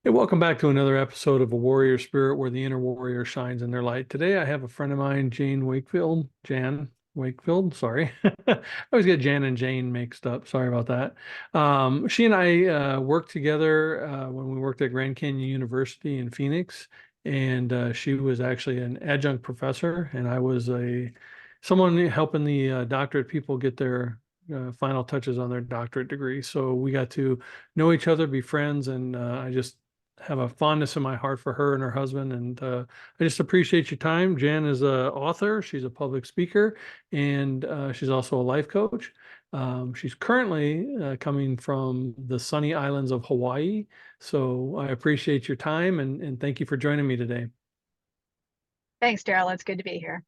Hey, welcome back to another episode of A Warrior Spirit where the inner warrior shines in their light. Today I have a friend of mine, Jan Wakefield, sorry. I always get Jan and Jane mixed up. Sorry about that. She and I worked together when we worked at Grand Canyon University in Phoenix, and she was actually an adjunct professor, and I was a someone helping the doctorate people get their final touches on their doctorate degree. So we got to know each other, be friends, and I just have a fondness in my heart for her and her husband. And I just appreciate your time. Jan is a author. She's a public speaker, and she's also a life coach. She's currently coming from the sunny islands of Hawaii. So I appreciate your time and thank you for joining me today. Thanks, Daryl. It's good to be here.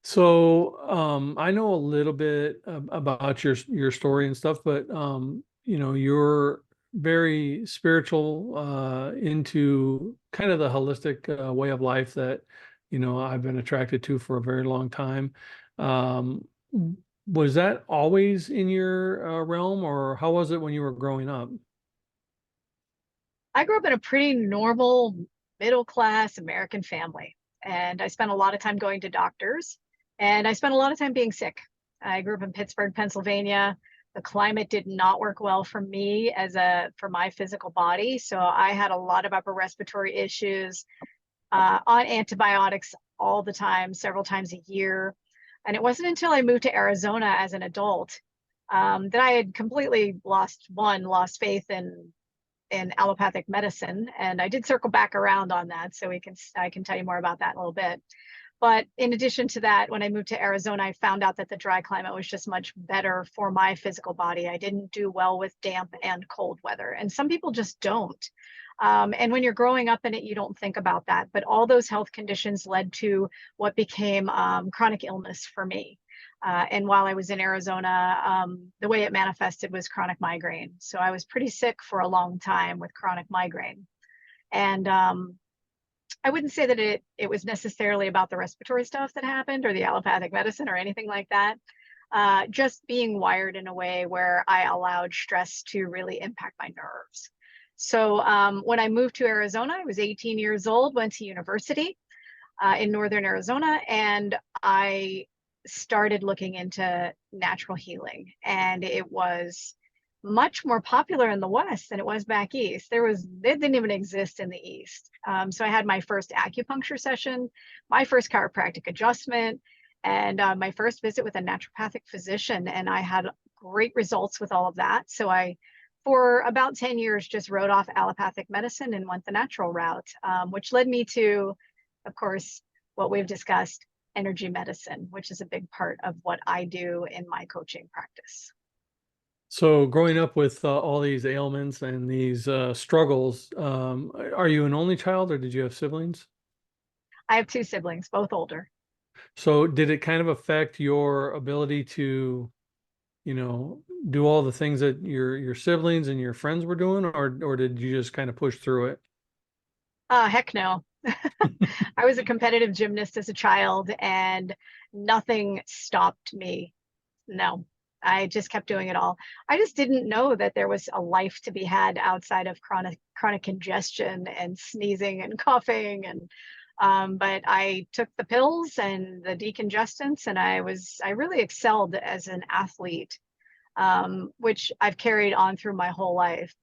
So I know a little bit about your story and stuff, but you're very spiritual, into kind of the holistic way of life that I've been attracted to for a very long time. Um, was that always in your realm, or how was it when you were growing up? I grew up in a pretty normal middle class American family, and I spent a lot of time going to doctors, and I spent a lot of time being sick. I grew up in Pittsburg, Pennsylvania. The climate did not work well for me for my physical body, so I had a lot of upper respiratory issues, on antibiotics all the time, several times a year. And it wasn't until I moved to Arizona as an adult that I had completely lost faith in allopathic medicine, and I did circle back around on that. So I can tell you more about that in a little bit. But in addition to that, when I moved to Arizona, I found out that the dry climate was just much better for my physical body. I didn't do well with damp and cold weather, and some people just don't. And when you're growing up in it, you don't think about that. But all those health conditions led to what became chronic illness for me. And while I was in Arizona, the way it manifested was chronic migraine. So I was pretty sick for a long time with chronic migraine. And I wouldn't say that it was necessarily about the respiratory stuff that happened or the allopathic medicine or anything like that. Just being wired in a way where I allowed stress to really impact my nerves. So when I moved to Arizona, I was 18 years old, went to university in northern Arizona, and I started looking into natural healing. And it was much more popular in the West than it was back East. It didn't even exist in the East. So I had my first acupuncture session, my first chiropractic adjustment, and my first visit with a naturopathic physician. And I had great results with all of that. So for about 10 years, just wrote off allopathic medicine and went the natural route, which led me to, of course, what we've discussed, energy medicine, which is a big part of what I do in my coaching practice. So growing up with all these ailments and these struggles, are you an only child or did you have siblings? I have two siblings, both older. So did it kind of affect your ability to, do all the things that your siblings and your friends were doing, or did you just kind of push through it? Heck no. I was a competitive gymnast as a child, and nothing stopped me. No, I just kept doing it all. I just didn't know that there was a life to be had outside of chronic congestion and sneezing and coughing. And but I took the pills and the decongestants, and I really excelled as an athlete, which I've carried on through my whole life.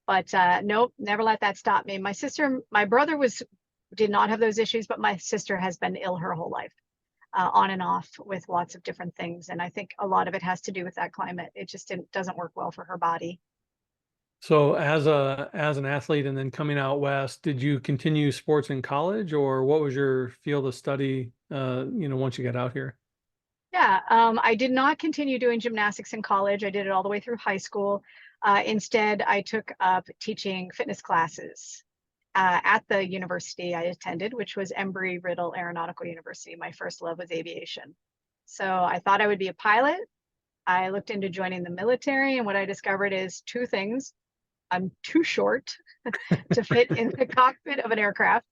But nope, never let that stop me. My brother did not have those issues, but my sister has been ill her whole life, on and off with lots of different things. And I think a lot of it has to do with that climate. It just doesn't work well for her body. So as an athlete and then coming out west, did you continue sports in college, or what was your field of study, once you got out here? Yeah, I did not continue doing gymnastics in college. I did it all the way through high school. Instead, I took up teaching fitness classes at the university I attended, which was Embry-Riddle Aeronautical University. My first love was aviation. So I thought I would be a pilot. I looked into joining the military, and what I discovered is two things. I'm too short to fit in the cockpit of an aircraft,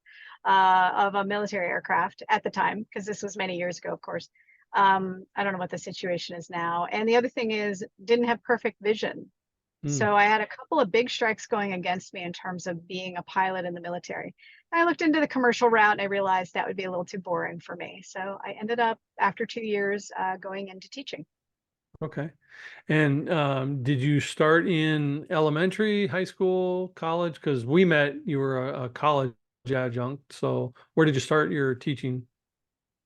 of a military aircraft at the time, because this was many years ago, of course. I don't know what the situation is now. And the other thing is, didn't have perfect vision. Hmm. So I had a couple of big strikes going against me in terms of being a pilot in the military. I looked into the commercial route and I realized that would be a little too boring for me. So I ended up, after 2 years, going into teaching. Okay. And did you start in elementary, high school, college? Because we met, you were a college adjunct. So where did you start your teaching?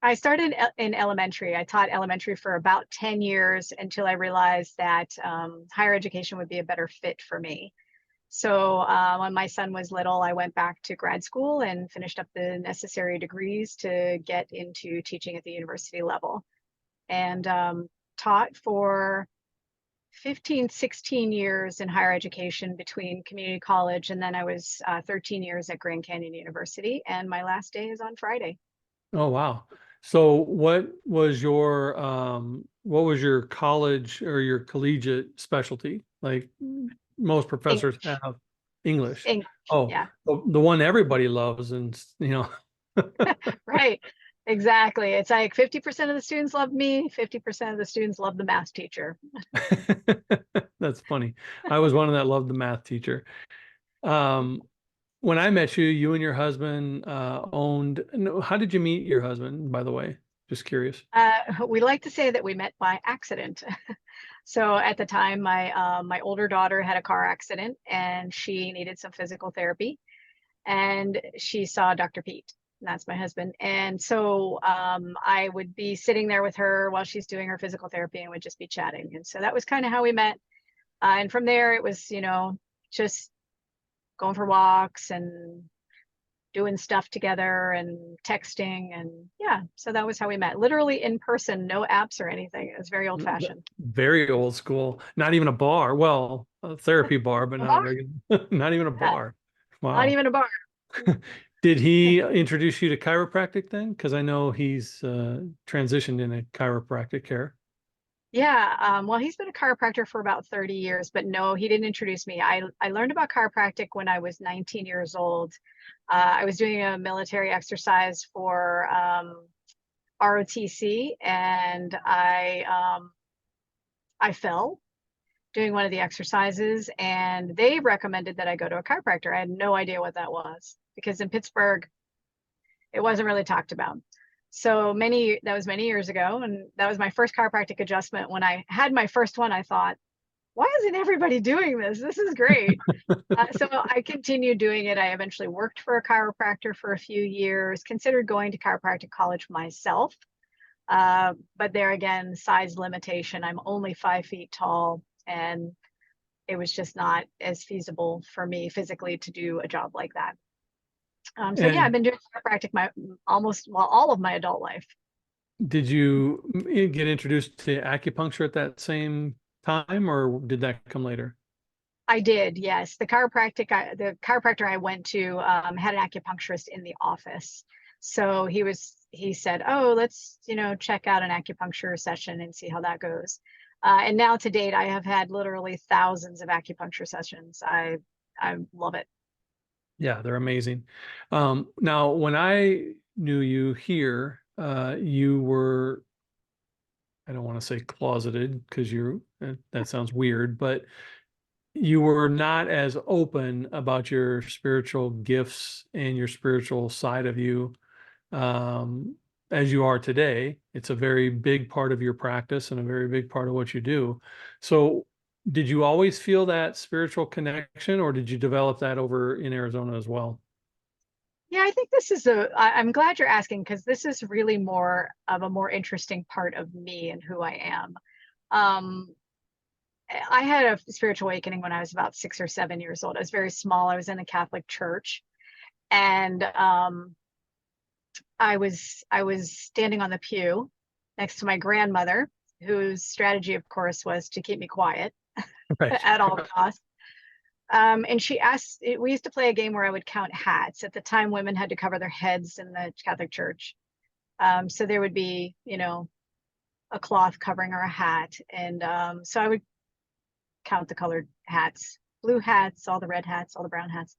I started in elementary. I taught elementary for about 10 years until I realized that higher education would be a better fit for me. So when my son was little, I went back to grad school and finished up the necessary degrees to get into teaching at the university level, and taught for 15, 16 years in higher education between community college, and then I was 13 years at Grand Canyon University, and my last day is on Friday. Oh, wow. So what was your college or your collegiate specialty? Like most professors English. have English. English. Oh, Yeah, the one everybody loves and right. Exactly. It's like 50% of the students love me, 50% of the students love the math teacher. That's funny. I was one of that loved the math teacher. Um, when I met you, you and your husband owned. No, how did you meet your husband, by the way? Just curious. We like to say that we met by accident. So at the time, my older daughter had a car accident and she needed some physical therapy, and she saw Dr. Pete. And that's my husband. And so I would be sitting there with her while she's doing her physical therapy and would just be chatting. And so that was kind of how we met. And from there, it was, just going for walks and doing stuff together and texting. And yeah, so that was how we met. Literally in person, no apps or anything. It was very old fashioned. Very old school. Not even a bar. Well, a therapy bar, but A not a bar? regular, not even a Yeah, bar. not Wow. even a bar. Did he introduce you to chiropractic then? Because I know he's transitioned into chiropractic care. Yeah, well, he's been a chiropractor for about 30 years, but no, he didn't introduce me. I learned about chiropractic when I was 19 years old. I was doing a military exercise for ROTC, and I fell doing one of the exercises, and they recommended that I go to a chiropractor. I had no idea what that was because in Pittsburgh, it wasn't really talked about. So that was many years ago, and that was my first chiropractic adjustment. When I had my first one, I thought, why isn't everybody doing this? This is great. So I continued doing it. I eventually worked for a chiropractor for a few years, considered going to chiropractic college myself. But there again, size limitation. I'm only 5 feet tall, and it was just not as feasible for me physically to do a job like that. So yeah, I've And been doing chiropractic my almost well all of my adult life. did you get introduced to acupuncture at that same time, or did that come later? I did, yes. The chiropractor I went to had an acupuncturist in the office. So he said, "Oh, let's, check out an acupuncture session and see how that goes." And now to date, I have had literally thousands of acupuncture sessions. I love it. Yeah, they're amazing. Now, when I knew you here, you were, I don't want to say closeted because that sounds weird, but you were not as open about your spiritual gifts and your spiritual side of you um, as you are today. It's a very big part of your practice and a very big part of what you do. So, did you always feel that spiritual connection, or did you develop that over in Arizona as well? Yeah, I think I'm glad you're asking because this is really more of a more interesting part of me and who I am. Um, I had a spiritual awakening when I was about 6 or 7 years old. I was very small. I was in a Catholic church, and I was standing on the pew next to my grandmother, whose strategy, of course, was to keep me quiet Right. at all costs. And she asked. We used to play a game where I would count hats. At the time, women had to cover their heads in the Catholic Church, so there would be, a cloth covering or a hat, and so I would count the colored hats, blue hats, all the red hats, all the brown hats.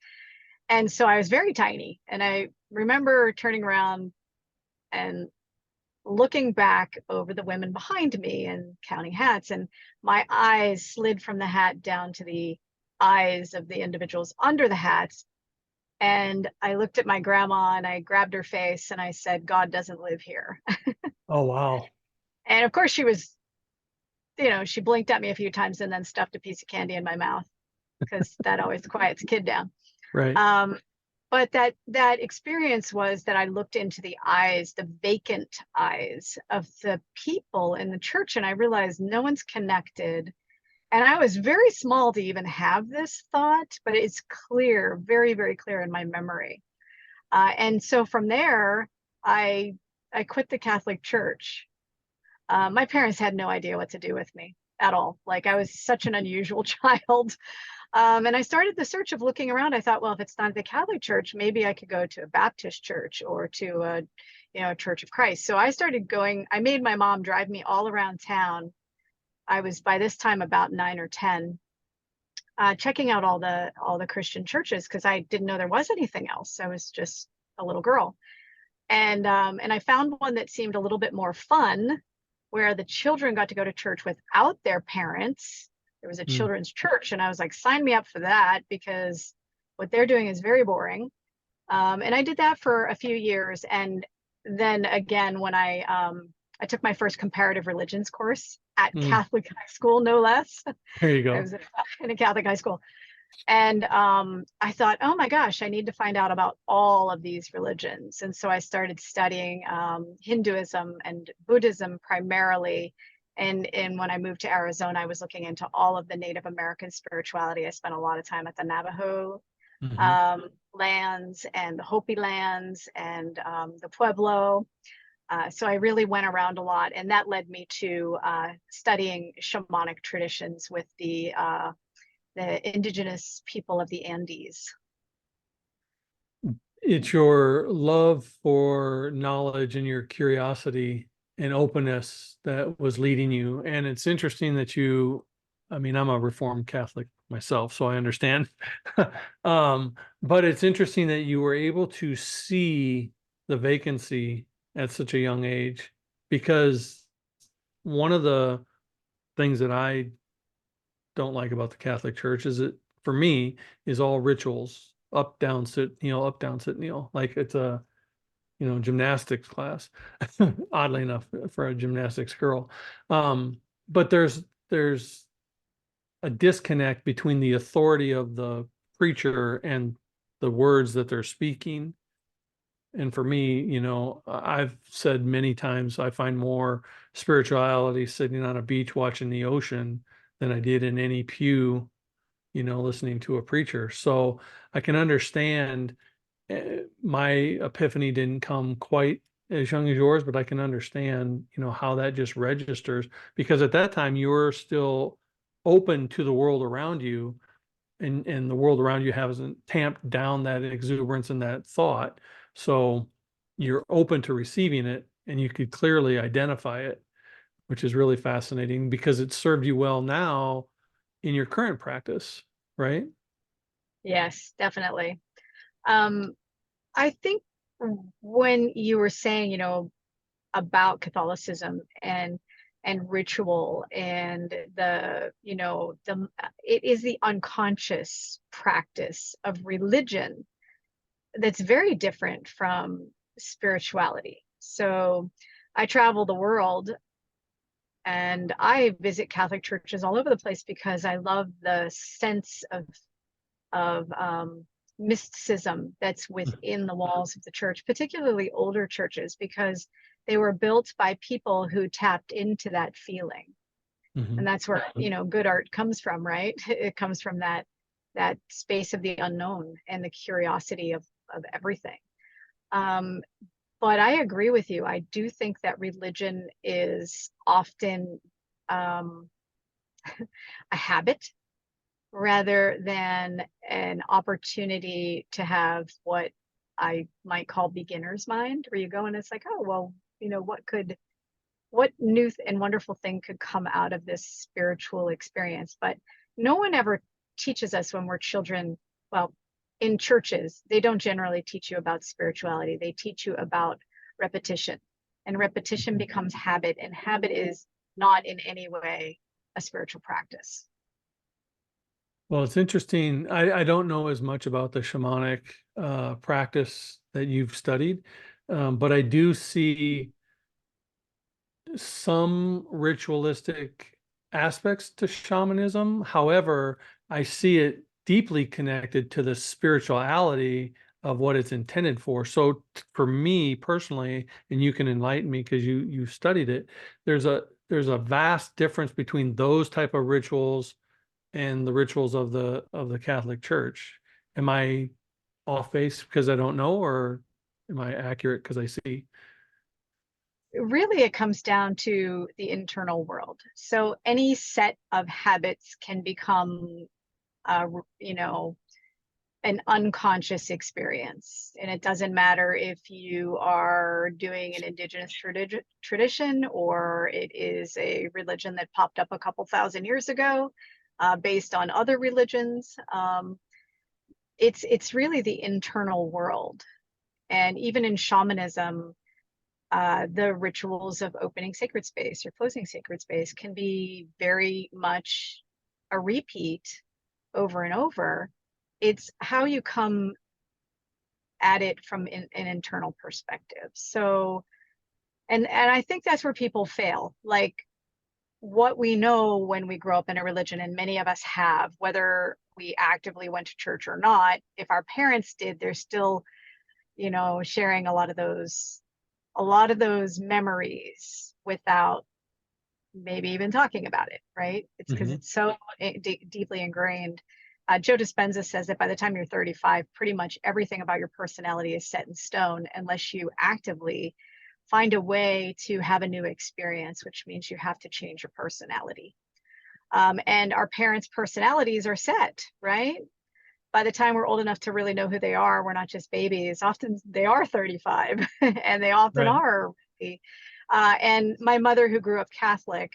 And so I was very tiny. And I remember turning around and looking back over the women behind me and counting hats, and my eyes slid from the hat down to the eyes of the individuals under the hats. And I looked at my grandma and I grabbed her face and I said, God doesn't live here. Oh, wow. And of course, she was, she blinked at me a few times and then stuffed a piece of candy in my mouth because that always quiets a kid down. Right. Um, but that experience was that I looked into the eyes, the vacant eyes of the people in the church, and I realized no one's connected. And I was very small to even have this thought, but it's clear, very, very clear in my memory. And so from there, I I quit the Catholic Church. My parents had no idea what to do with me at all. Like I was such an unusual child. And I started the search of looking around. I thought, well, if it's not the Catholic Church, maybe I could go to a Baptist church or to a Church of Christ. So I started going. I made my mom drive me all around town. I was by this time about 9 or 10, checking out all the Christian churches because I didn't know there was anything else. I was just a little girl, and I found one that seemed a little bit more fun, where the children got to go to church without their parents. There was a Mm. children's church, and I was like, sign me up for that because what they're doing is very boring. And I did that for a few years, and then again when I took my first comparative religions course at Mm. Catholic high school, no less. There you I go. was in a Catholic high school. And I thought, oh my gosh, I need to find out about all of these religions. And so I started studying Hinduism and Buddhism primarily. And when I moved to Arizona, I was looking into all of the Native American spirituality. I spent a lot of time at the Navajo Hmm. lands and the Hopi lands and the Pueblo. So I really went around a lot, and that led me to studying shamanic traditions with the indigenous people of the Andes. It's your love for knowledge and your curiosity and openness that was leading you. And it's interesting that I mean, I'm a Reformed Catholic myself, so I understand. But it's interesting that you were able to see the vacancy at such a young age, because one of the things that I don't like about the Catholic Church is it, for me, is all rituals, up, down, sit, kneel, up, down, sit, kneel. Like it's a, gymnastics class, oddly enough, for a gymnastics girl. But there's a disconnect between the authority of the preacher and the words that they're speaking. And for me, I've said many times I find more spirituality sitting on a beach watching the ocean than I did in any pew, listening to a preacher. So I can understand, my epiphany didn't come quite as young as yours, but I can understand, how that just registers, because at that time you were still open to the world around you, and the world around you hasn't tamped down that exuberance and that thought. So you're open to receiving it, and you could clearly identify it, which is really fascinating because it served you well now in your current practice, right? Yes, definitely. Um, I think when you were saying, about Catholicism and ritual and it is the unconscious practice of religion that's very different from spirituality. So I travel the world and I visit Catholic churches all over the place because I love the sense of mysticism that's within the walls of the church, particularly older churches, because they were built by people who tapped into that feeling. Hmm. And that's where, good art comes from, right? It comes from that space of the unknown and the curiosity of everything. Um, but I agree with you. I do think that religion is often um, a habit rather than an opportunity to have what I might call beginner's mind, where you go and it's like, oh, well, what new and wonderful thing could come out of this spiritual experience? But no one ever teaches us when we're children. Well, in churches, they don't generally teach you about spirituality. They teach you about repetition. and repetition becomes habit, and habit is not in any way a spiritual practice. Well, it's interesting. I don't know as much about the shamanic practice that you've studied, but I do see some ritualistic aspects to shamanism. However, I see it deeply connected to the spirituality of what it's intended for. So for me personally, and you can enlighten me because you studied it, there's a vast difference between those type of rituals and the rituals of the Catholic Church. Am I off base because I don't know, or am I accurate because I see? Really, it comes down to the internal world. So any set of habits can become, you know, an unconscious experience. And it doesn't matter if you are doing an indigenous tradition or it is a religion that popped up a couple thousand years ago, based on other religions. It's really the internal world. And even in shamanism, the rituals of opening sacred space or closing sacred space can be very much a repeat over and over. It's how you come at it from an internal perspective. So, and I think that's where people fail. Like what we know when we grow up in a religion, and many of us have, whether we actively went to church or not, if our parents did, they're still, sharing a lot of those memories without maybe even talking about it, right? It's because Mhm. it's so deeply ingrained. Joe Dispenza says that by the time you're 35, pretty much everything about your personality is set in stone unless you actively find a way to have a new experience, which means you have to change your personality. And our parents' personalities are set, right? By the time we're old enough to really know who they are, we're not just babies. Often they are 35 and they often Right. are. And my mother, who grew up Catholic,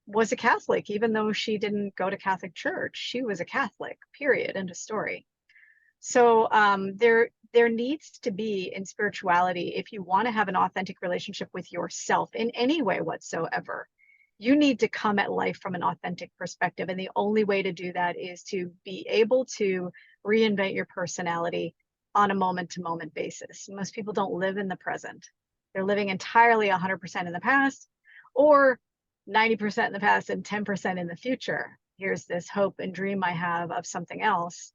was a Catholic, even though she didn't go to Catholic church. She was a Catholic, period, end of story. So there needs to be in spirituality, if you want to have an authentic relationship with yourself in any way whatsoever, you need to come at life from an authentic perspective. And the only way to do that is to be able to reinvent your personality on a moment to moment basis. Most people don't live in the present. They're living entirely 100% in the past or 90% in the past and 10% in the future. Here's this hope and dream I have of something else.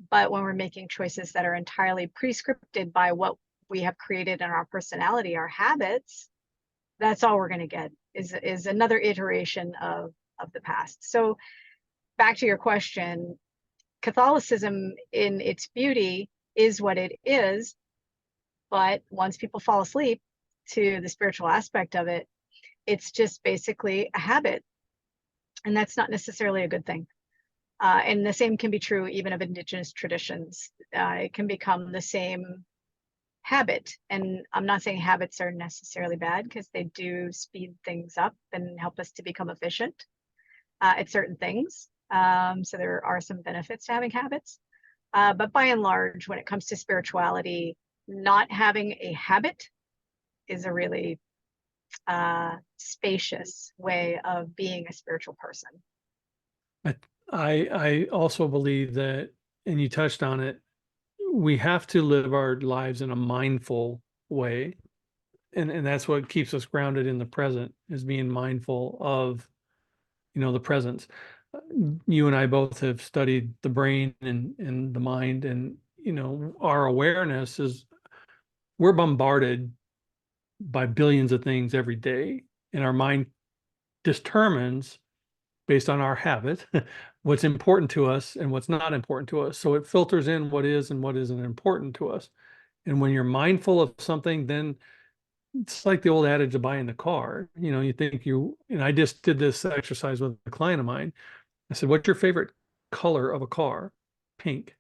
But when we're making choices that are entirely prescripted by what we have created in our personality, our habits, that's all we're going to get is another iteration of the past. So back to your question, Catholicism in its beauty is what it is, but once people fall asleep to the spiritual aspect of it, it's just basically a habit, and that's not necessarily a good thing. And the same can be true even of indigenous traditions. It can become the same habit. And I'm not saying habits are necessarily bad because they do speed things up and help us to become efficient at certain things. So there are some benefits to having habits. But by and large, when it comes to spirituality, not having a habit is a really spacious way of being a spiritual person. I I also believe that, and you touched on it, we have to live our lives in a mindful way. And that's what keeps us grounded in the present, is being mindful of, the presence. You and I both have studied the brain and the mind, and our awareness is, we're bombarded by billions of things every day, and our mind determines, based on our habit, what's important to us and what's not important to us. So it filters in what is and what isn't important to us. And when you're mindful of something, then it's like the old adage of buying the car. You think and I just did this exercise with a client of mine. I said, "What's your favorite color of a car?" "Pink."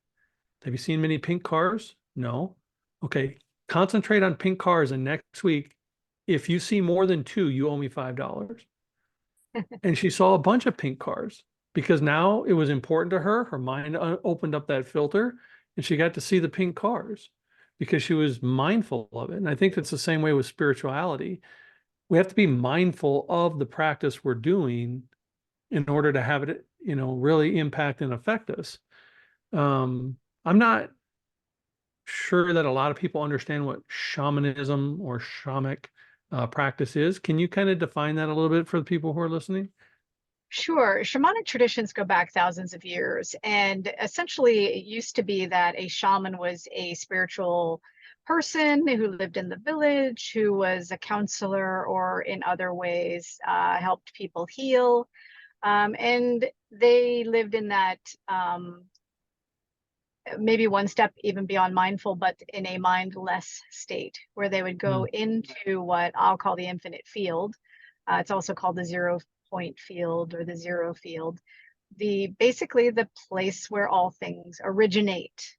"Have you seen many pink cars?" "No." "Okay, concentrate on pink cars, and next week, if you see more than two, you owe me $5. And she saw a bunch of pink cars because now it was important to her. Her mind opened up that filter and she got to see the pink cars. because she was mindful of it. And I think that's the same way with spirituality. We have to be mindful of the practice we're doing in order to have it, really impact and affect us. I'm not sure that a lot of people understand what shamanism or shamanic practice is. Can you kind of define that a little bit for the people who are listening? Sure. Shamanic traditions go back thousands of years. And essentially, it used to be that a shaman was a spiritual person who lived in the village, who was a counselor or in other ways helped people heal. And they lived in that maybe one step even beyond mindful, but in a mindless state where they would go Mm. into what I'll call the infinite field. It's also called the 0 point field or the zero field. The basically the place where all things originate,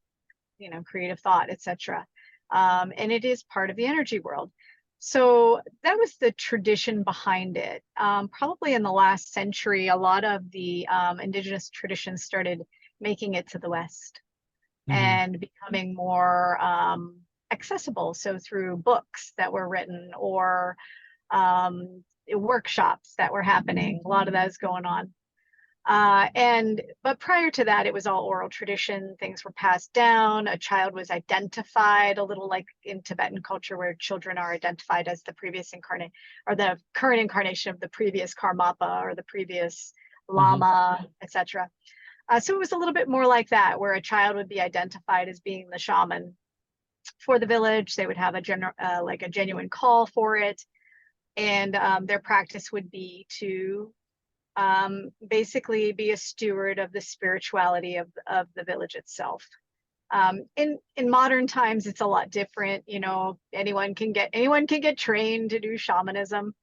creative thought, etc. And it is part of the energy world. So that was the tradition behind it. Probably in the last century, a lot of the indigenous traditions started making it to the West Mhm. and becoming more accessible. So through books that were written or workshops that were happening, a lot of that is going on. But prior to that, it was all oral tradition. Things were passed down. A child was identified, a little like in Tibetan culture, where children are identified as the previous incarnate or the current incarnation of the previous Karmapa or the previous Mhm. Lama, etc. So it was a little bit more like that, where a child would be identified as being the shaman for the village. They would have like a genuine call for it, and their practice would be to basically be a steward of the spirituality of the village itself. In modern times, it's a lot different. Anyone can get trained to do shamanism.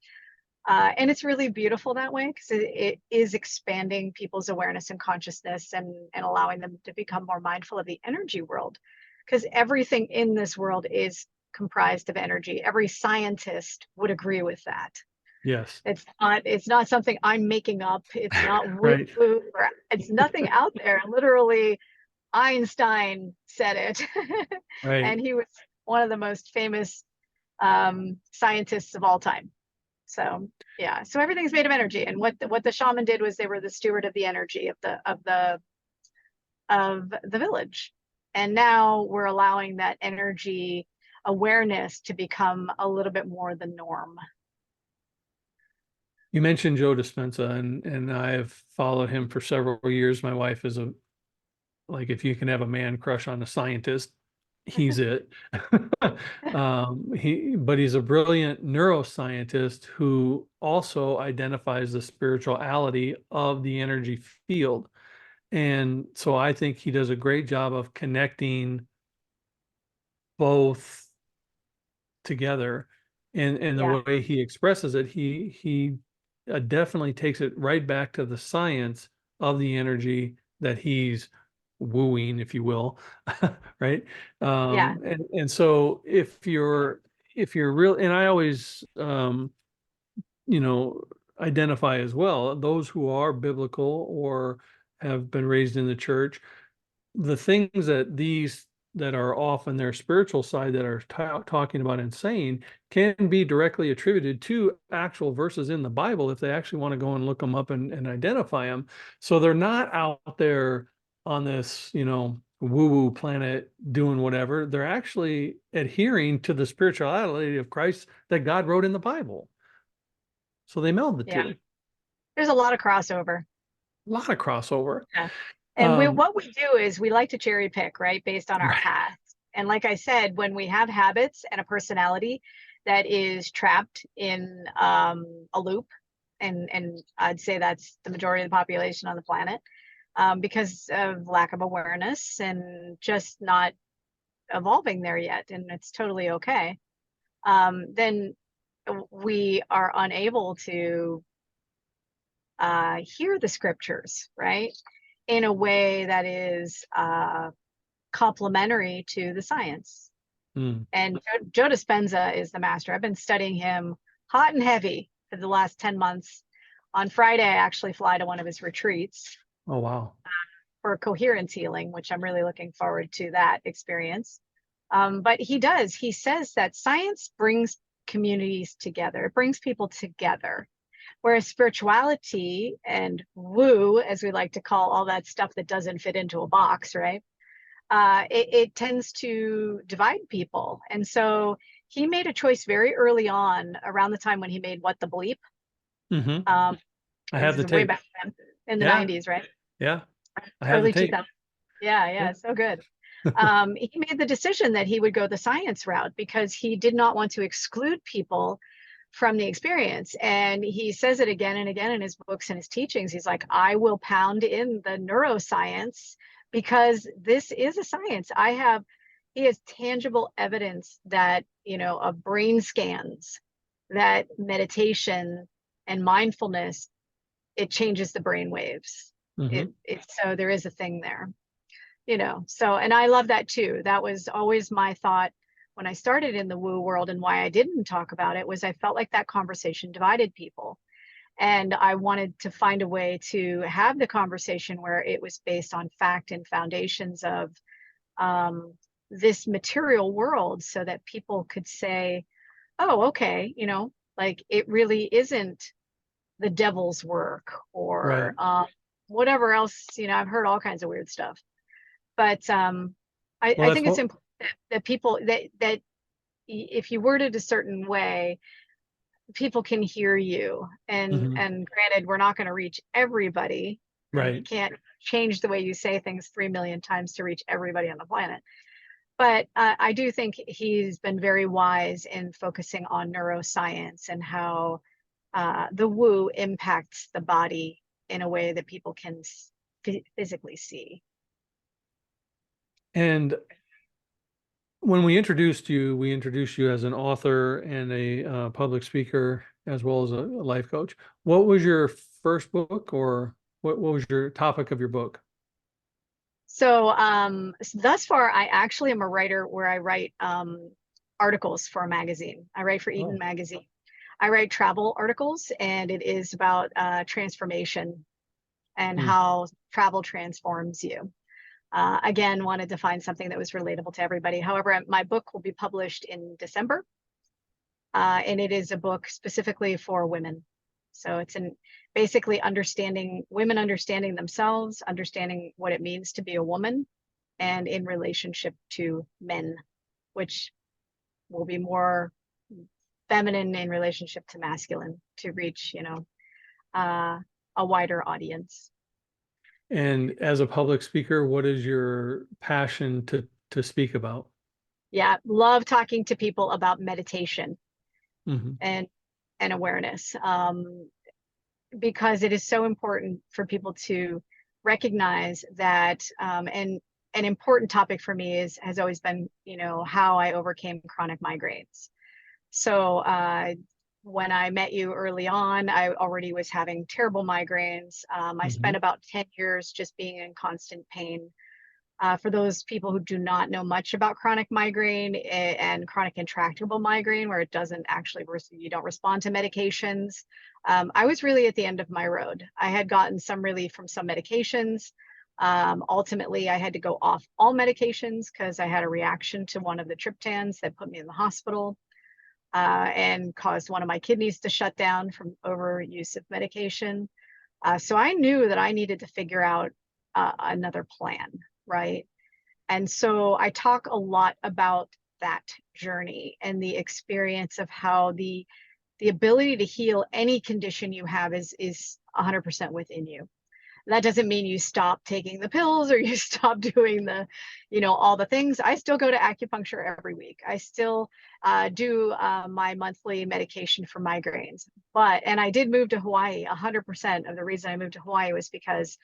And it's really beautiful that way because it is expanding people's awareness and consciousness and allowing them to become more mindful of the energy world. Because everything in this world is comprised of energy. Every scientist would agree with that. Yes. It's not something I'm making up. It's not woo Right. woo. It's nothing out there. Literally, Einstein said it, Right. and he was one of the most famous scientists of all time. So yeah, so everything's made of energy, and what the shaman did was they were the steward of the energy of the village, and now we're allowing that energy awareness to become a little bit more the norm. You mentioned Joe Dispenza, and I've followed him for several years. My wife is like, if you can have a man crush on a scientist, he's it. But he's a brilliant neuroscientist who also identifies the spirituality of the energy field. And so I think he does a great job of connecting both together. And the Yeah, way he expresses it, he definitely takes it right back to the science of the energy that he's wooing, if you will, right? yeah, And so if you're real, and I always you know identify as well those who are biblical or have been raised in the church, the things that these that are off on their spiritual side that are talking about and saying can be directly attributed to actual verses in the Bible if they actually want to go and look them up and identify them. So they're not out there on this, woo-woo planet doing whatever. They're actually adhering to the spirituality of Christ that God wrote in the Bible. So they meld the yeah. two. There's a lot of crossover. A lot of crossover. Yeah. And Um, what we do is we like to cherry pick, right, based on our right. past. And like I said, when we have habits and a personality that is trapped in a loop, and I'd say that's the majority of the population on the planet, because of lack of awareness and just not evolving there yet, and it's totally okay. Then we are unable to hear the scriptures, right, in a way that is complementary to the science. Mm. And Joe Dispenza is the master. I've been studying him hot and heavy for the last 10 months. On Friday, I actually fly to one of his retreats Oh, wow. for coherence healing, which I'm really looking forward to that experience. But he says that science brings communities together, it brings people together. Whereas spirituality and woo, as we like to call all that stuff that doesn't fit into a box, right? It tends to divide people. And so he made a choice very early on, around the time when he made What the Bleep. Hmm. Um, I this have the is way tape. back then in the Yeah. 90s, right? Yeah. I have the Early tape. 2000s. Yeah, Yeah. yeah, so good. He made the decision that he would go the science route because he did not want to exclude people from the experience. And he says it again and again in his books and his teachings. He's like, I will pound in the neuroscience because this is a science. He has tangible evidence that, of brain scans, that meditation and mindfulness, it changes the brain waves. Hmm. So there is a thing there, so, and I love that too. That was always my thought when I started in the woo world, and why I didn't talk about it was I felt like that conversation divided people. And I wanted to find a way to have the conversation where it was based on fact and foundations of um, this material world, so that people could say, oh, okay, like it really isn't the devil's work, Right. or whatever else. I've heard all kinds of weird stuff, but Well, I that's think it's what. important that people that if you word it a certain way, people can hear you. And Hmm. granted, we're not going to reach everybody, right? You Right. can't change the way you say things 3 million times to reach everybody on the planet. But I do think he's been very wise in focusing on neuroscience and how the woo impacts the body in a way that people can physically see. And when we introduced you as an author and a public speaker, as well as a life coach. What was your first book, or what was your topic of your book? So thus far, I actually am a writer where I write articles for a magazine. I write for Eden Oh. Magazine. I write travel articles, and it is about transformation and Hmm. how travel transforms you. Again, wanted to find something that was relatable to everybody. However, my book will be published in December, and it is a book specifically for women. So it's basically understanding women, understanding themselves, understanding what it means to be a woman, and in relationship to men, which will be more feminine in relationship to masculine, to reach, uh, a wider audience. And as a public speaker, what is your passion to speak about? Yeah, love talking to people about meditation Hmm. and awareness, because it is so important for people to recognize that. And an important topic for me has always been, how I overcame chronic migraines. So when I met you early on, I already was having terrible migraines. I Hmm. spent about 10 years just being in constant pain. For those people who do not know much about chronic migraine and chronic intractable migraine, where it doesn't actually, you don't respond to medications, I was really at the end of my road. I had gotten some relief from some medications. Ultimately, I had to go off all medications because I had a reaction to one of the triptans that put me in the hospital, and caused one of my kidneys to shut down from overuse of medication. So I knew that I needed to figure out another plan, right? And so I talk a lot about that journey and the experience of how the ability to heal any condition you have is 100% within you. That doesn't mean you stop taking the pills or you stop doing all the things. I still go to acupuncture every week. I still do my monthly medication for migraines. And I did move to Hawaii. 100% of the reason I moved to Hawaii was because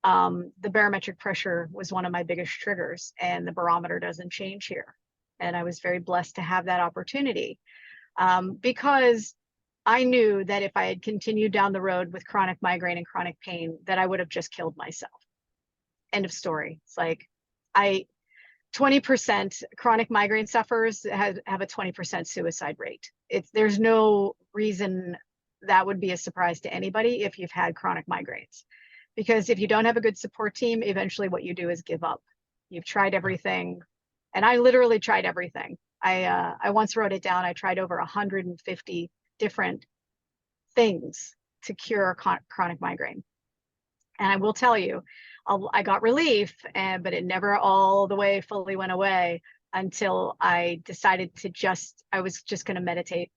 the barometric pressure was one of my biggest triggers, and the barometer doesn't change here. And I was very blessed to have that opportunity, because I knew that if I had continued down the road with chronic migraine and chronic pain, that I would have just killed myself. End of story. It's like I 20% chronic migraine sufferers have a 20% suicide rate. There's no reason that would be a surprise to anybody if you've had chronic migraines. Because if you don't have a good support team, eventually what you do is give up. You've tried everything, And I literally tried everything. I once wrote it down. I tried over 150 different things to cure chronic migraine. And I will tell you, I got relief, but it never all the way fully went away until I decided I was just going to meditate.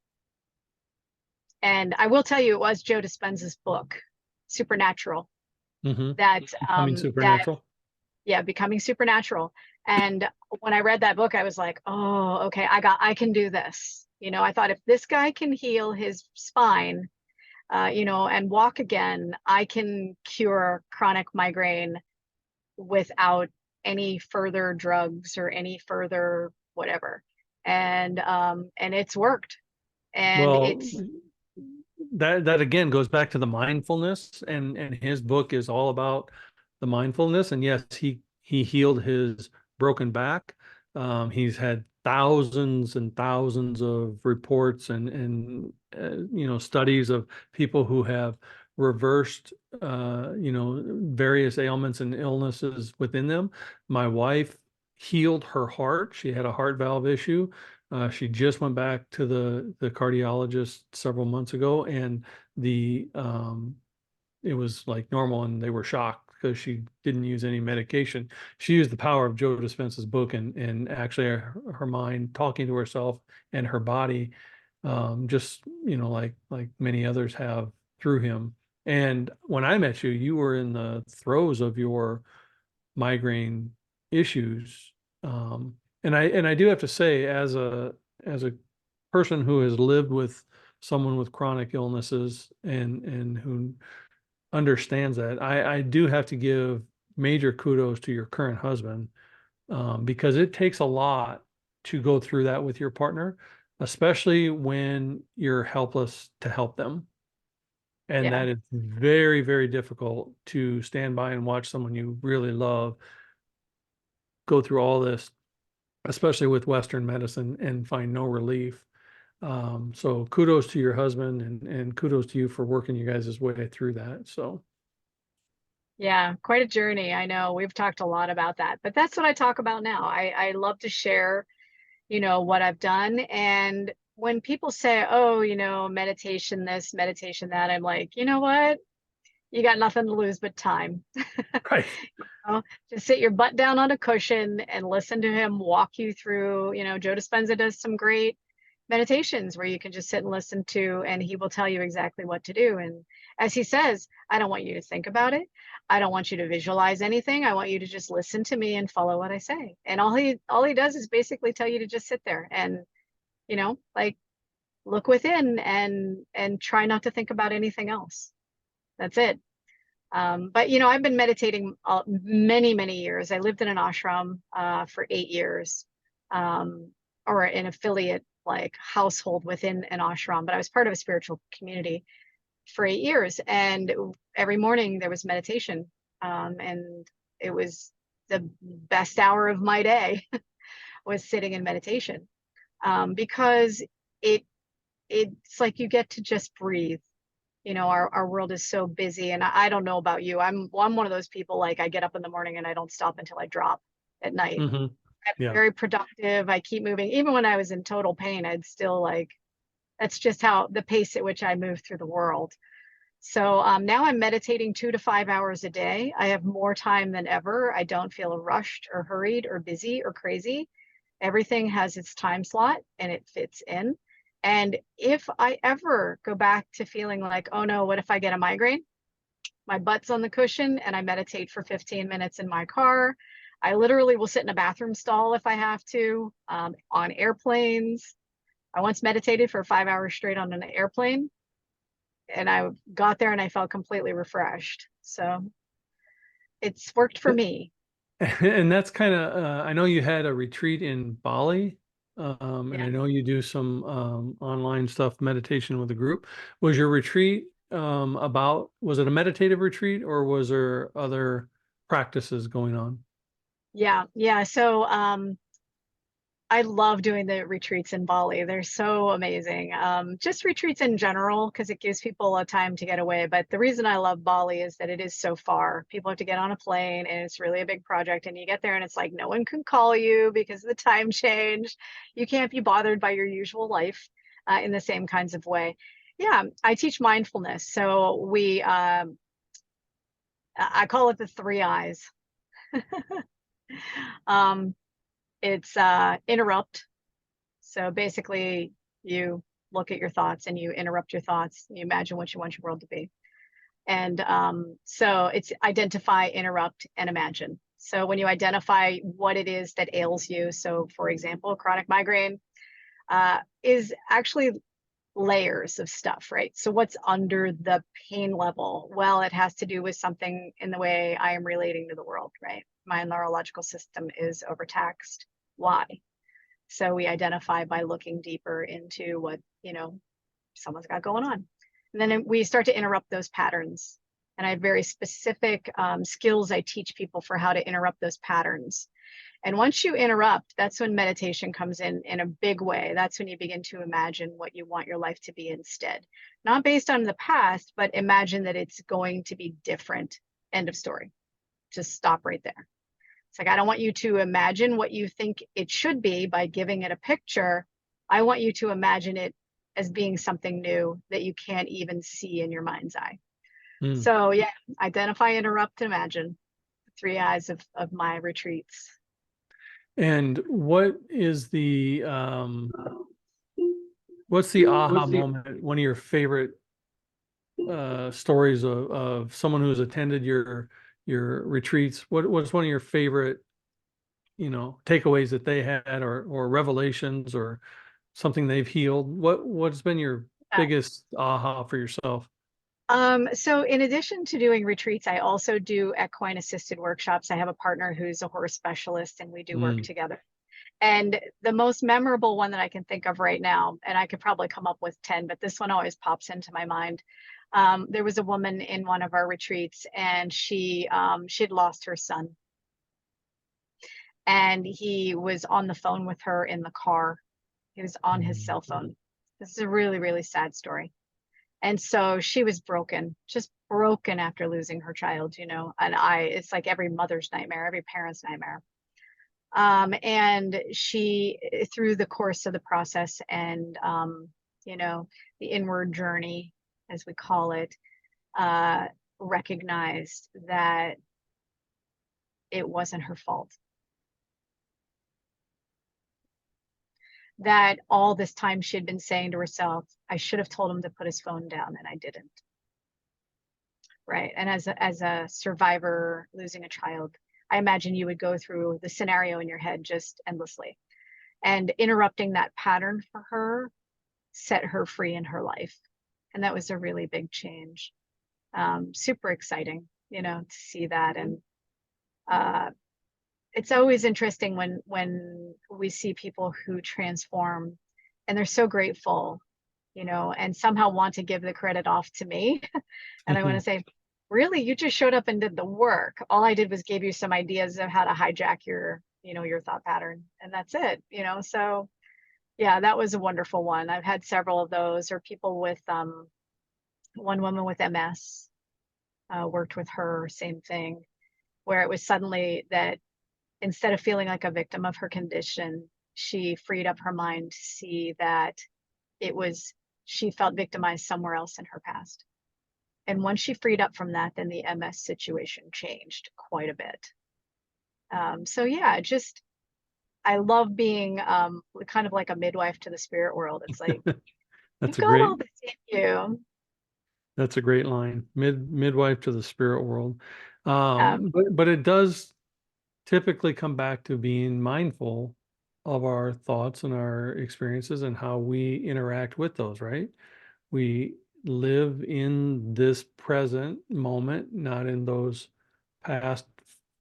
And I will tell you, it was Joe Dispenza's book, Supernatural, Mm-hmm. that Becoming supernatural. yeah, Becoming Supernatural. And when I read that book, I was like, oh, okay, I can do this. I thought if this guy can heal his spine, and walk again, I can cure chronic migraine without any further drugs or any further whatever. And it's worked. And Well, it's that again goes back to the mindfulness, and his book is all about the mindfulness. And yes, he healed his broken back. He's had thousands and thousands of reports and studies of people who have reversed various ailments and illnesses within them. My wife healed her heart. She had a heart valve issue. She just went back to the cardiologist several months ago, and it was like normal, and they were shocked because she didn't use any medication. She used the power of Joe Dispenza's book and actually her mind talking to herself and her body, just like many others have through him. And when I met you, you were in the throes of your migraine issues. And I do have to say, as a person who has lived with someone with chronic illnesses and who understands that, I do have to give major kudos to your current husband, because it takes a lot to go through that with your partner, especially when you're helpless to help them. And yeah. that is very, very difficult to stand by and watch someone you really love go through all this, especially with Western medicine, and find no relief. So kudos to your husband, and kudos to you for working you guys' way through that. So Yeah, quite a journey. I know we've talked a lot about that, but that's what I talk about now. I love to share, what I've done. And when people say, oh, meditation this, meditation that, I'm like, you know what? You got nothing to lose but time. right. know, just sit your butt down on a cushion and listen to him walk you through. Joe Dispenza does some great meditations where you can just sit and listen to, and he will tell you exactly what to do. And as he says, I don't want you to think about it. I don't want you to visualize anything. I want you to just listen to me and follow what I say. And all he does is basically tell you to just sit there and, like look within and try not to think about anything else. That's it. But I've been meditating many, many years. I lived in an ashram for 8 years, or an affiliate like household within an ashram. But I was part of a spiritual community for 8 years, and every morning there was meditation, and it was the best hour of my day was sitting in meditation, because it's like you get to just breathe. Our world is so busy, and I don't know about you. I'm one of those people, like I get up in the morning and I don't stop until I drop at night. Hmm. I'm Yeah. very productive. I keep moving. Even when I was in total pain, I'd still like, that's just how the pace at which I move through the world. So now I'm meditating 2 to 5 hours a day. I have more time than ever. I don't feel rushed or hurried or busy or crazy. Everything has its time slot and it fits in. And if I ever go back to feeling like, oh no, what if I get a migraine? My butt's on the cushion and I meditate for 15 minutes in my car. I literally will sit in a bathroom stall if I have to, on airplanes. I once meditated for 5 hours straight on an airplane, and I got there and I felt completely refreshed. So it's worked for me. And that's kind of, I know you had a retreat in Bali, and Yeah. I know you do some online stuff, meditation with a group. Was your retreat was it a meditative retreat, or was there other practices going on? Yeah. Yeah. So I love doing the retreats in Bali. They're so amazing. Just retreats in general, because it gives people a time to get away. But the reason I love Bali is that it is so far. People have to get on a plane, and it's really a big project. And you get there, and it's like no one can call you because of the time change. You can't be bothered by your usual life in the same kinds of way. Yeah, I teach mindfulness. So I call it the three eyes. Um, it's interrupt. So basically, you look at your thoughts and you interrupt your thoughts. You imagine what you want your world to be. And so it's identify, interrupt, and imagine. So when you identify what it is that ails you, so for example, chronic migraine is actually layers of stuff, right? So what's under the pain level? Well, it has to do with something in the way I am relating to the world, right? My neurological system is overtaxed. Why? So we identify by looking deeper into what, someone's got going on. And then we start to interrupt those patterns. And I have very specific skills I teach people for how to interrupt those patterns. And once you interrupt, that's when meditation comes in a big way. That's when you begin to imagine what you want your life to be instead. Not based on the past, but imagine that it's going to be different. End of story. Just stop right there. It's like, I don't want you to imagine what you think it should be by giving it a picture. I want you to imagine it as being something new that you can't even see in your mind's eye. Mm. So yeah, identify, interrupt, imagine. Three eyes of my retreats. And what's the aha moment? One of your favorite stories of someone who's attended your retreats. What's one of your favorite, takeaways that they had, or revelations, or something they've healed? What's been your biggest aha for yourself? So in addition to doing retreats, I also do equine assisted workshops. I have a partner who's a horse specialist and we do work Mm. together. And the most memorable one that I can think of right now, and I could probably come up with 10, but this one always pops into my mind. There was a woman in one of our retreats and she'd lost her son. And he was on the phone with her in the car. He was on his cell phone. This is a really, really sad story. And so she was broken, just broken after losing her child, and it's like every mother's nightmare, every parent's nightmare. And she, through the course of the process and, the inward journey, as we call it, recognized that it wasn't her fault. That all this time she had been saying to herself, I should have told him to put his phone down and I didn't. Right. And as a survivor losing a child, I imagine you would go through the scenario in your head just endlessly. And interrupting that pattern for her set her free in her life. And that was a really big change. Super exciting, to see that. And it's always interesting when we see people who transform and they're so grateful, and somehow want to give the credit off to me. And I want to say, really, you just showed up and did the work. All I did was gave you some ideas of how to hijack your thought pattern, and that's it. So yeah, that was a wonderful one. I've had several of those, or people with one woman with MS, worked with her, same thing, where it was suddenly that instead of feeling like a victim of her condition, she freed up her mind to see that she felt victimized somewhere else in her past. And once she freed up from that, then the MS situation changed quite a bit. So yeah, I love being kind of like a midwife to the spirit world. It's like, That's you've a got great all this in you. that's a great line. Midwife to the spirit world. Um, But it does typically come back to being mindful of our thoughts and our experiences and how we interact with those, right? We live in this present moment, not in those past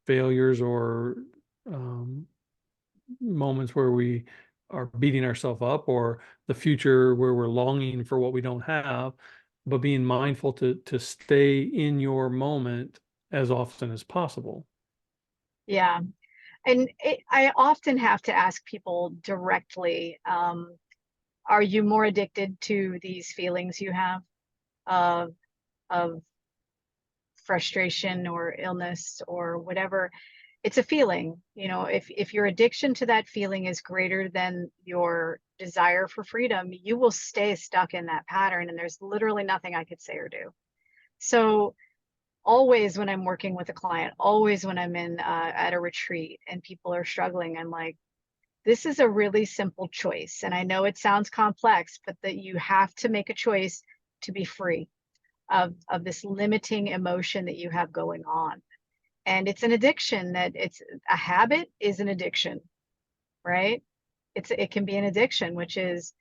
failures or um, moments where we are beating ourselves up, or the future where we're longing for what we don't have, but being mindful to stay in your moment as often as possible. yeah. And I often have to ask people directly, are you more addicted to these feelings you have of of frustration or illness or whatever? It's a feeling. If your addiction to that feeling is greater than your desire for freedom, you will stay stuck in that pattern, and there's literally nothing I could say or do. So always when I'm working with a client, always when I'm in at a retreat and people are struggling, I'm like, this is a really simple choice. And I know it sounds complex, but that you have to make a choice to be free of this limiting emotion that you have going on. And it's an addiction. That it's a habit is an addiction, right? It can be an addiction, which is,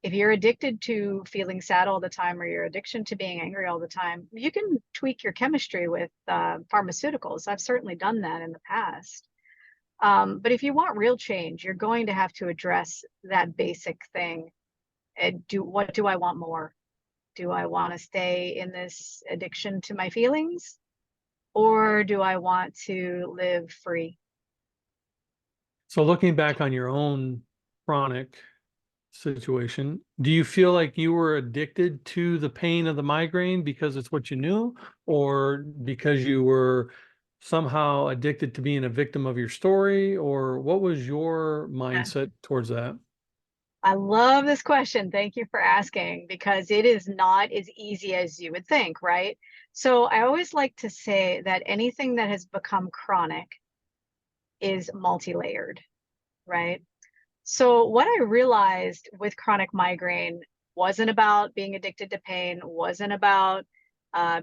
if you're addicted to feeling sad all the time, or you're addiction to being angry all the time, you can tweak your chemistry with pharmaceuticals. I've certainly done that in the past. But if you want real change, you're going to have to address that basic thing. What do I want more? Do I want to stay in this addiction to my feelings, or do I want to live free? So looking back on your own chronic situation, do you feel like you were addicted to the pain of the migraine because it's what you knew, or because you were somehow addicted to being a victim of your story, or what was your mindset towards that? I love this question. Thank you for asking, because it is not as easy as you would think, right? So I always like to say that anything that has become chronic is multi-layered, right? So what I realized with chronic migraine wasn't about being addicted to pain, wasn't about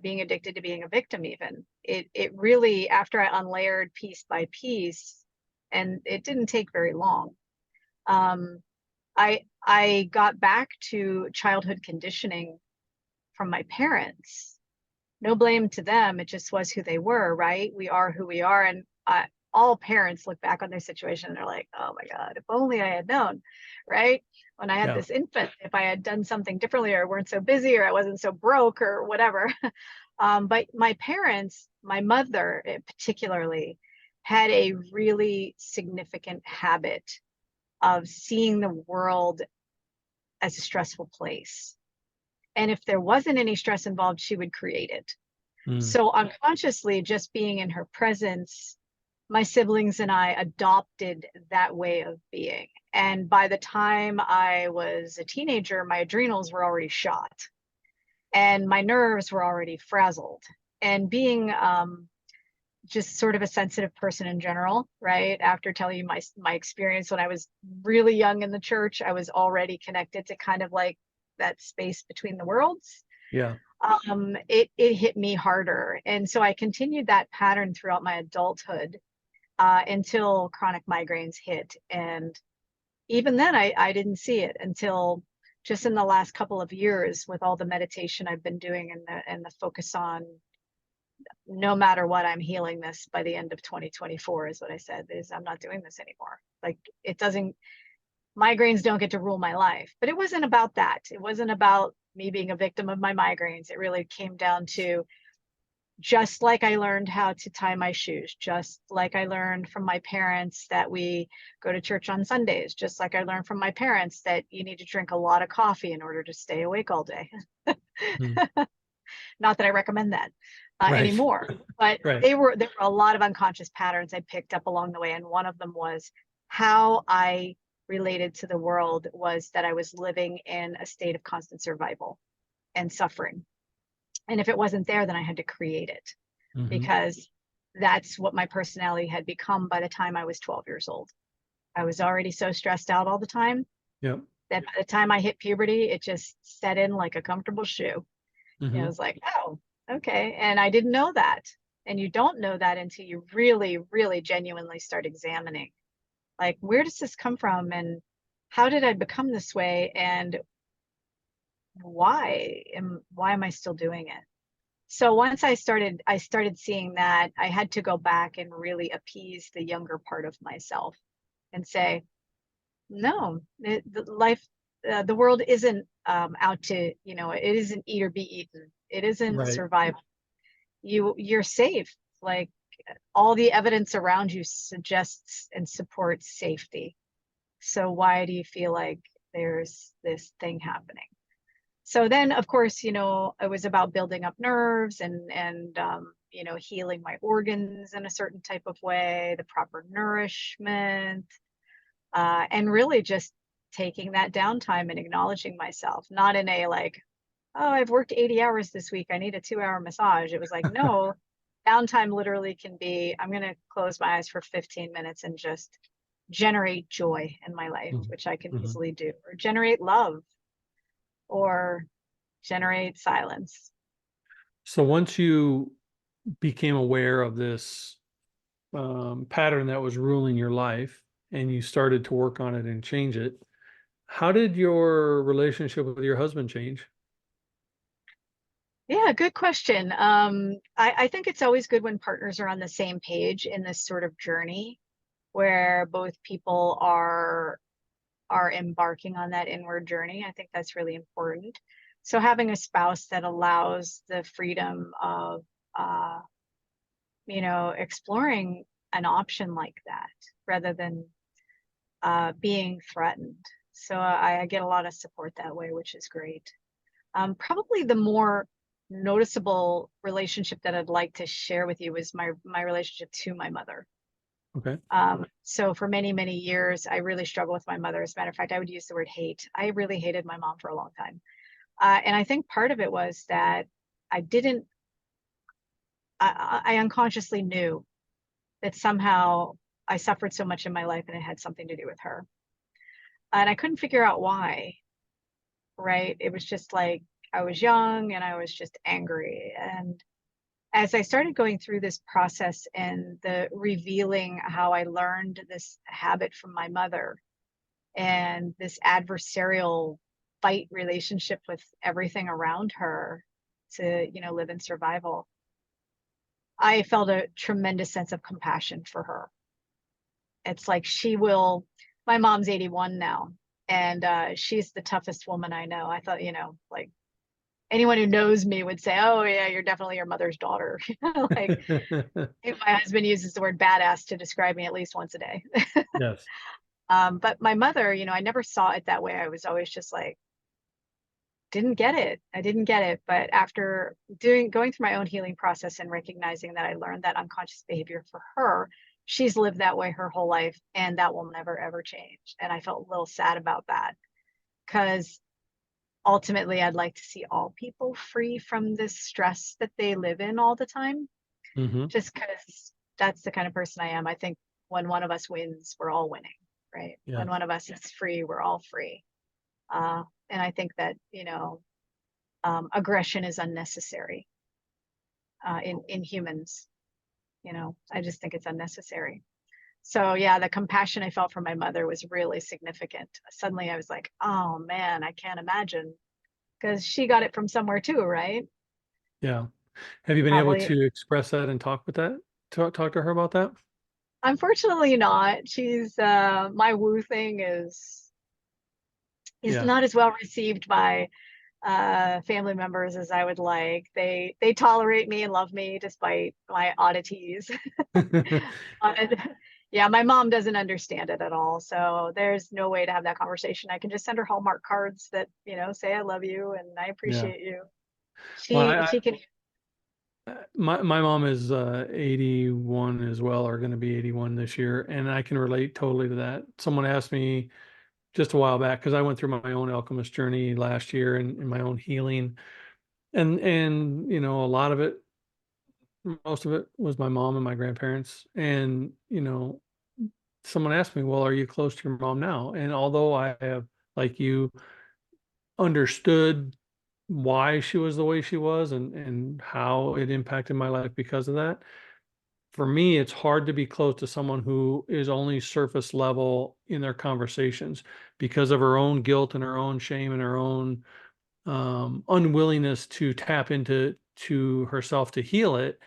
being addicted to being a victim even. It really, after I unlayered piece by piece, and it didn't take very long, um, I got back to childhood conditioning from my parents. No blame to them. It just was who they were, right? We are who we are. And all parents look back on their situation and they're like, oh my God, if only I had known, right? When I had Yeah. this infant, if I had done something differently, or weren't so busy, or I wasn't so broke, or whatever. But my parents, my mother particularly, had a really significant habit of seeing the world as a stressful place. And if there wasn't any stress involved, she would create it. Mm. So unconsciously, just being in her presence, my siblings and I adopted that way of being. And by the time I was a teenager, my adrenals were already shot and my nerves were already frazzled. And being just sort of a sensitive person in general, right? After telling you my experience when I was really young in the church, I was already connected to kind of like that space between the worlds. Yeah. It hit me harder, and so I continued that pattern throughout my adulthood until chronic migraines hit. And even then, I didn't see it until just in the last couple of years, with all the meditation I've been doing, and the focus on, no matter what, I'm healing this by the end of 2024, is what I said, is I'm not doing this anymore. Like, it doesn't, migraines don't get to rule my life. But it wasn't about that. It wasn't about me being a victim of my migraines. It really came down to, just like I learned how to tie my shoes, just like I learned from my parents that we go to church on Sundays, just like I learned from my parents that you need to drink a lot of coffee in order to stay awake all day. Mm. Not that I recommend that Right. anymore, but Right. there were a lot of unconscious patterns I picked up along the way. And one of them was how I related to the world was that I was living in a state of constant survival and suffering. And if it wasn't there, then I had to create it, Hmm. because that's what my personality had become by the time I was 12 years old. I was already so stressed out all the time Yep. that by the time I hit puberty, it just set in like a comfortable shoe. It Hmm. was like, oh, okay. And I didn't know that. And you don't know that until you really, really genuinely start examining, like, where does this come from? And how did I become this way? And why am I still doing it? So once I started seeing that, I had to go back and really appease the younger part of myself and say, no, the world isn't out to, it isn't eat or be eaten. It isn't Right. survival. You're safe. Like, all the evidence around you suggests and supports safety. So why do you feel like there's this thing happening? So then, of course, it was about building up nerves and healing my organs in a certain type of way, the proper nourishment, and really just taking that downtime and acknowledging myself, not in a like, oh, I've worked 80 hours this week, I need a 2-hour massage. It was like, no, downtime literally can be, I'm going to close my eyes for 15 minutes and just generate joy in my life, which I can Mhm. easily do, or generate love, or generate silence. So once you became aware of this pattern that was ruling your life and you started to work on it and change it, how did your relationship with your husband change? Yeah, good question. I think it's always good when partners are on the same page in this sort of journey where both people are embarking on that inward journey. I think that's really important. So having a spouse that allows the freedom of exploring an option like that rather than being threatened. So I get a lot of support that way, which is great. Probably the more noticeable relationship that I'd like to share with you is my relationship to my mother. Okay. So for many, many years, I really struggled with my mother. As a matter of fact, I would use the word hate. I really hated my mom for a long time. And I think part of it was that I didn't, I unconsciously knew that somehow I suffered so much in my life and it had something to do with her. And I couldn't figure out why, right? It was just like I was young and I was just angry. And as I started going through this process and the revealing how I learned this habit from my mother and this adversarial fight relationship with everything around her to, live in survival, I felt a tremendous sense of compassion for her. It's like my mom's 81 now, and she's the toughest woman I know. I thought, like anyone who knows me would say, oh yeah, you're definitely your mother's daughter. Like I think my husband uses the word badass to describe me at least once a day. Yes. But my mother, I never saw it that way. I was always just like, didn't get it. I didn't get it. But after going through my own healing process and recognizing that I learned that unconscious behavior for her, she's lived that way her whole life, and that will never ever change. And I felt a little sad about that because ultimately I'd like to see all people free from this stress that they live in all the time, Hmm. just because that's the kind of person I am. I think when one of us wins, we're all winning, right? When Yes. one of us is free, we're all free. And I think that, aggression is unnecessary in humans. I just think it's unnecessary. So yeah, the compassion I felt for my mother was really significant. Suddenly I was like, oh man, I can't imagine, because she got it from somewhere too, right? Yeah. Have you been able Probably. to express that and talk with that? Talk to her about that? Unfortunately not. She's my woo thing is Yeah. not as well received by family members as I would like. They tolerate me and love me despite my oddities. And, yeah, my mom doesn't understand it at all. So there's no way to have that conversation. I can just send her Hallmark cards that, say I love you and I Yeah. appreciate you. Well, She can. my mom is 81 as well, or going to be 81 this year, and I can relate totally to that. Someone asked me just a while back because I went through my own alchemist journey last year and my own healing, and a lot of it, most of it was my mom and my grandparents, and someone asked me, well, are you close to your mom now? And although I have, like you, understood why she was the way she was and how it impacted my life because of that, for me, it's hard to be close to someone who is only surface level in their conversations because of her own guilt and her own shame and her own unwillingness to tap into herself to heal it.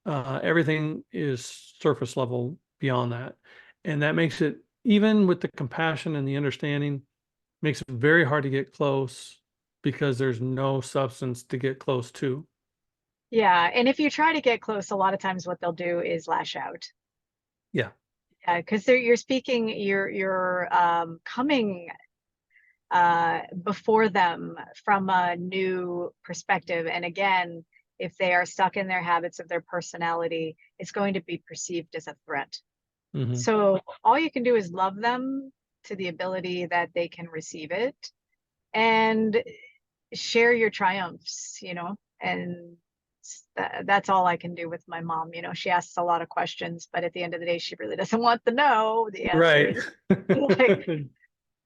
Everything is surface level beyond that, and that makes it, even with the compassion and the understanding, makes it very hard to get close because there's no substance to get close to. Yeah. And if you try to get close, a lot of times what they'll do is lash out. Yeah. Yeah, because you're speaking, you're coming before them from a new perspective. And again, if they are stuck in their habits of their personality, it's going to be perceived as a threat. Hmm. So all you can do is love them to the ability that they can receive it and share your triumphs, and that's all I can do with my mom. She asks a lot of questions, but at the end of the day, she really doesn't want to know the Right. answers. Like,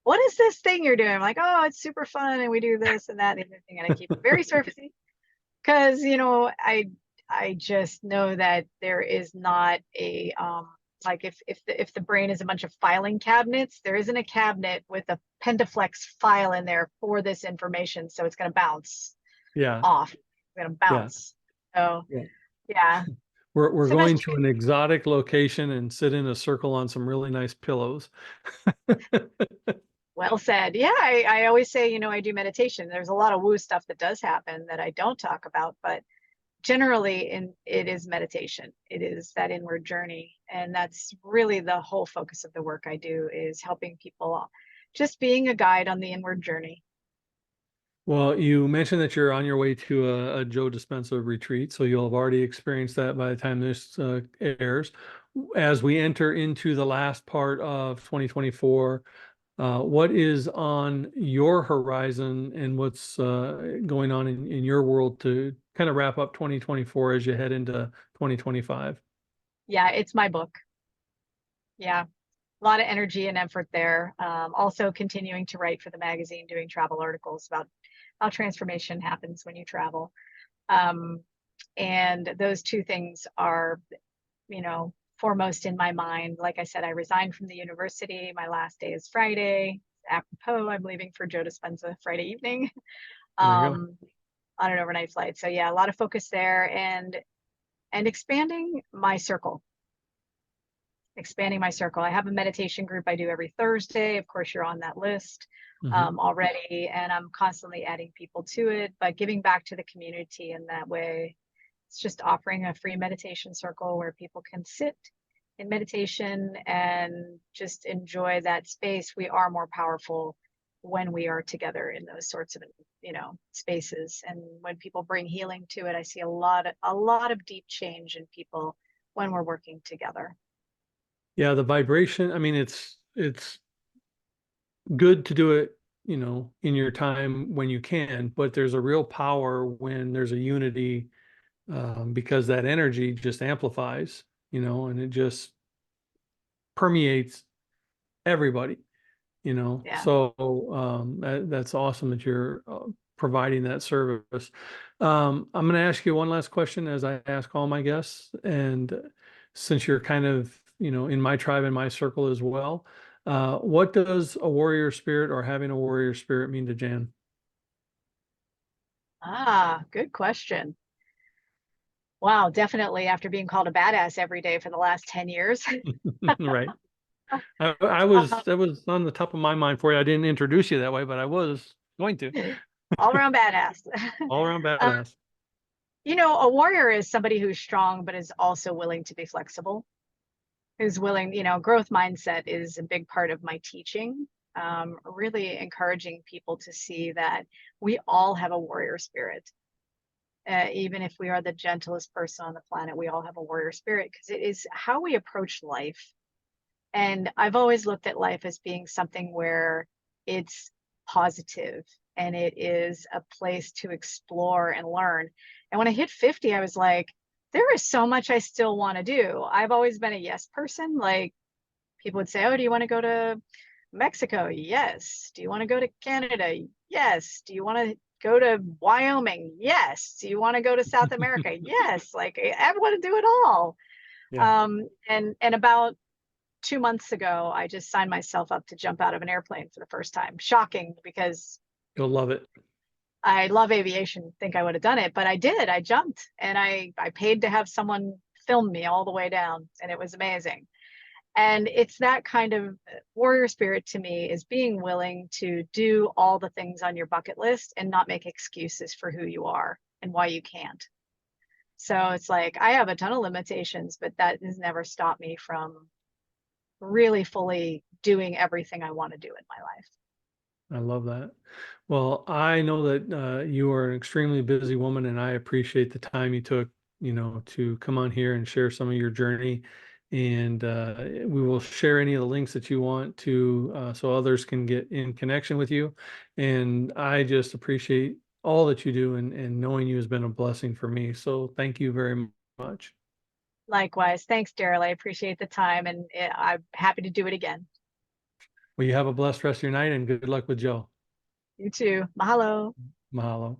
what is this thing you're doing? I'm like, oh, it's super fun, and we do this and that and the other thing, and I keep it very surfacey because I just know that there is not a like if the brain is a bunch of filing cabinets, there isn't a cabinet with a Pentaflex file in there for this information, so it's going to bounce Yeah. off. It's going to Yeah. bounce. So Yeah. yeah, We're sometimes going to an exotic location and sit in a circle on some really nice pillows. well said. Yeah, I always say, I do meditation. There's a lot of woo stuff that does happen that I don't talk about, but generally it is meditation. It is that inward journey. And that's really the whole focus of the work I do, is helping people, just being a guide on the inward journey. Well, you mentioned that you're on your way to a Joe Dispenza retreat, so you'll have already experienced that by the time this airs. As we enter into the last part of 2024, what is on your horizon and what's going on in your world to kind of wrap up 2024 as you head into 2025? Yeah, it's my book. Yeah, a lot of energy and effort there. Also continuing to write for the magazine, doing travel articles about how transformation happens when you travel. Um, and those two things are, foremost in my mind. Like I said, I resigned from the university. My last day is Friday. Apropos, I'm leaving for Joe Dispenza Friday evening There you go. um, on an overnight flight. So yeah, a lot of focus there, and expanding my circle. Expanding my circle. I have a meditation group I do every Thursday. Of course, you're on that list Hmm. already, and I'm constantly adding people to it, but giving back to the community in that way. It's just offering a free meditation circle where people can sit in meditation and just enjoy that space. We are more powerful when we are together in those sorts of, spaces. And when people bring healing to it, I see a lot of deep change in people when we're working together. Yeah, the vibration. I mean, it's good to do it, in your time when you can, but there's a real power when there's a unity, because that energy just amplifies, and it just permeates everybody, Yeah. So that's awesome that you're providing that service. I'm going to ask you one last question as I ask all my guests. And since you're kind of, in my tribe and my circle as well, what does a warrior spirit or having a warrior spirit mean to Jan? Good question. Wow, definitely after being called a badass every day for the last 10 years. Right. That was on the top of my mind for you. I didn't introduce you that way, but I was going to. All around badass. All around Uh, badass. a warrior is somebody who's strong, but is also willing to be flexible, who's willing, growth mindset is a big part of my teaching. Really encouraging people to see that we all have a warrior spirit. Even if we are the gentlest person on the planet, we all have a warrior spirit because it is how we approach life. And I've always looked at life as being something where it's positive and it is a place to explore and learn. And when I hit 50, I was like, there is so much I still want to do. I've always been a yes person. Like people would say, oh, do you want to go to Mexico? Yes. Do you want to go to Canada? Yes. Do you want to go to Wyoming? Yes. Do you want to go to South America? Yes. Like I want to do it all. Yeah, And about 2 months ago, I just signed myself up to jump out of an airplane for the first time. Shocking because you'll love it. I love aviation, think I would have done it, but I did. I jumped and I paid to have someone film me all the way down, and it was amazing. And it's that kind of warrior spirit to me, is being willing to do all the things on your bucket list and not make excuses for who you are and why you can't. So it's like I have a ton of limitations, but that has never stopped me from really fully doing everything I want to do in my life. I love that. Well, I know that you are an extremely busy woman, and I appreciate the time you took, to come on here and share some of your journey. And we will share any of the links that you want to, so others can get in connection with you. And I just appreciate all that you do, and knowing you has been a blessing for me. So thank you very much. Likewise. Thanks, Daryl. I appreciate the time and I'm happy to do it again. Well, you have a blessed rest of your night, and good luck with Joe. You too. Mahalo. Mahalo.